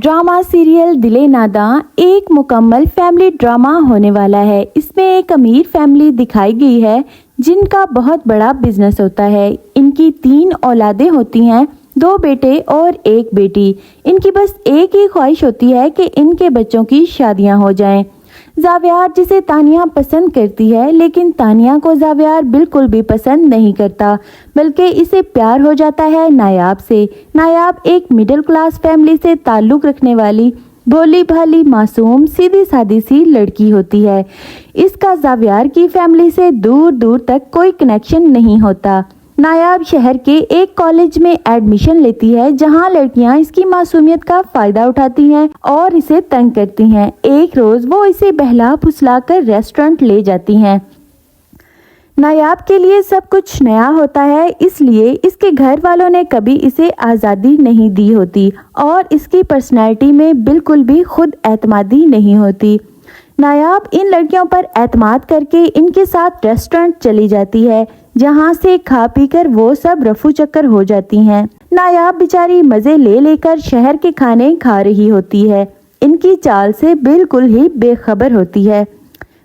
Drama serial दिले नादां एक मुकम्मल फैमिली ड्रामा होने वाला है। इसमें एक अमीर फैमिली दिखाई गई है जिनका बहुत बड़ा बिजनेस होता है। इनकी 3 औलादें होती हैं, 2 बेटे और 1 बेटी। इनकी बस एक ही ख्वाहिश होती है कि इनके बच्चों की शादियां हो जाएं। जावियार जिसे तानिया पसंद करती है, लेकिन तानिया को जावियार बिल्कुल भी पसंद नहीं करता, बल्कि इसे प्यार हो जाता है नायाब से। नायाब एक मिडिल क्लास फैमिली से ताल्लुक़ रखने वाली भोली भाली मासूम सीधी सादी सी लड़की होती है। इसका जावियार की फैमिली से दूर दूर तक कोई कनेक्शन नहीं होता। नायाब शहर के एक कॉलेज में एडमिशन लेती है, जहां लड़कियां इसकी मासूमियत का फायदा उठाती हैं और इसे तंग करती हैं। एक रोज वो इसे बहला फुसला कर रेस्टोरेंट ले जाती हैं। नायाब के लिए सब कुछ नया होता है, इसलिए इसके घर वालों ने कभी इसे आज़ादी नहीं दी होती और इसकी पर्सनैलिटी में बिल्कुल भी खुद एतमादी नहीं होती। नायाब इन लड़कियों पर एतमाद करके इनके साथ रेस्टोरेंट चली जाती है, जहां से खा पी कर वो सब रफू चक्कर हो जाती हैं। नायाब बेचारी मज़े ले लेकर शहर के खाने खा रही होती है, इनकी चाल से बिल्कुल ही बेखबर होती है।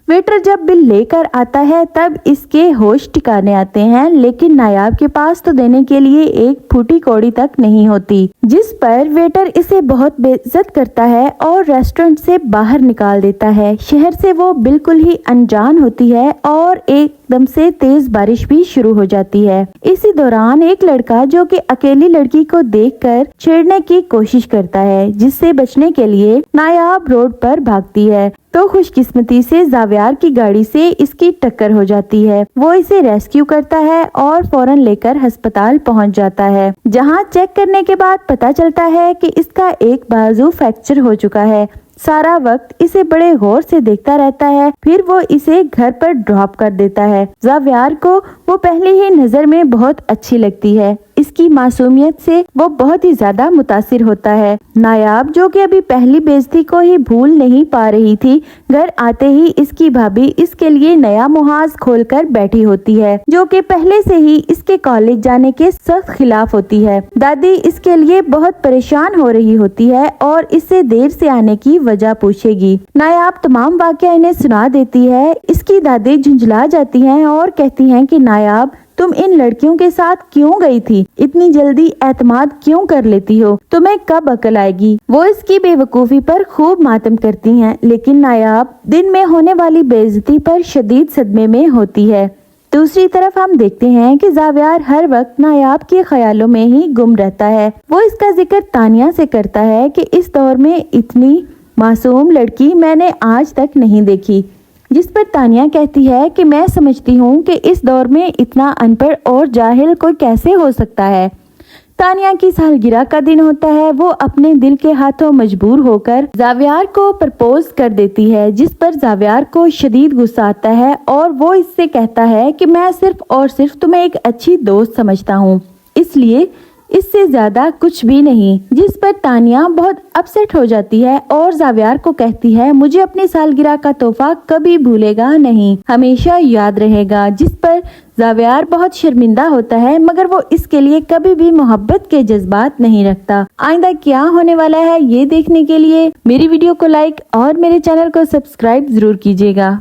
वेटर जब बिल लेकर आता है तब इसके होश ठिकाने आते हैं, लेकिन नायाब के पास तो देने के लिए एक फूटी कौड़ी तक नहीं होती, जिस पर वेटर इसे बहुत बेइज्जत करता है और रेस्टोरेंट से बाहर निकाल देता है। शहर से वो बिल्कुल ही अनजान होती है और एकदम से तेज बारिश भी शुरू हो जाती है। इसी दौरान एक लड़का जो कि अकेली लड़की को देखकर छेड़ने की कोशिश करता है, जिससे बचने के लिए नायाब रोड पर भागती है, तो खुशकिस्मती से जावियार की गाड़ी से इसकी टक्कर हो जाती है। वो इसे रेस्क्यू करता है और फौरन लेकर अस्पताल पहुंच जाता है, जहां चेक करने के बाद पता चलता है कि इसका एक बाजू फ्रैक्चर हो चुका है। सारा वक्त इसे बड़े गौर से देखता रहता है, फिर वो इसे घर पर ड्रॉप कर देता है। जावियार को वो पहले ही नजर में बहुत अच्छी लगती है। इसकी मासूमियत से वो बहुत ही ज्यादा मुतासिर होता है। नायाब जो कि अभी पहली बेइज्जती को ही भूल नहीं पा रही थी, घर आते ही इसकी भाभी इसके लिए नया मुहाज खोलकर बैठी होती है, जो कि पहले से ही इसके कॉलेज जाने के सख्त खिलाफ होती है। दादी इसके लिए बहुत परेशान हो रही होती है और इससे देर से आने की वजह पूछेगी। नायाब तमाम वाकया इन्हें सुना देती है। इसकी दादी झुंझला जाती हैं और कहती हैं कि नायाब, तुम इन लड़कियों के साथ क्यों गई थी? इतनी जल्दी एतमाद क्यों कर लेती हो? तुम्हें कब अकल आएगी? वो इसकी बेवकूफ़ी पर खूब मातम करती हैं, लेकिन नायाब दिन में होने वाली बेइज्जती पर शदीद सदमे में होती है। दूसरी तरफ हम देखते हैं कि जावियार हर वक्त नायाब के ख्यालों में ही गुम रहता है। वो इसका जिक्र तानिया से करता है कि इस दौर में इतनी मासूम लड़की मैंने आज तक नहीं देखी, जिस पर तानिया कहती है कि मैं समझती हूँ कि इस दौर में इतना अनपढ़ और जाहिल कोई कैसे हो सकता है। तानिया की सालगिरह का दिन होता है। वो अपने दिल के हाथों मजबूर होकर जावियार को प्रपोज कर देती है, जिस पर जावियार को शदीद गुस्सा आता है और वो इससे कहता है कि मैं सिर्फ और सिर्फ तुम्हें एक अच्छी दोस्त समझता हूँ, इसलिए इससे ज्यादा कुछ भी नहीं। जिस पर तानिया बहुत अपसेट हो जाती है और जावियार को कहती है मुझे अपनी सालगिरह का तोहफा कभी भूलेगा नहीं, हमेशा याद रहेगा। जिस पर जावियार बहुत शर्मिंदा होता है, मगर वो इसके लिए कभी भी मोहब्बत के जज्बात नहीं रखता। आइंदा क्या होने वाला है ये देखने के लिए मेरी वीडियो को लाइक और मेरे चैनल को सब्सक्राइब जरूर कीजिएगा।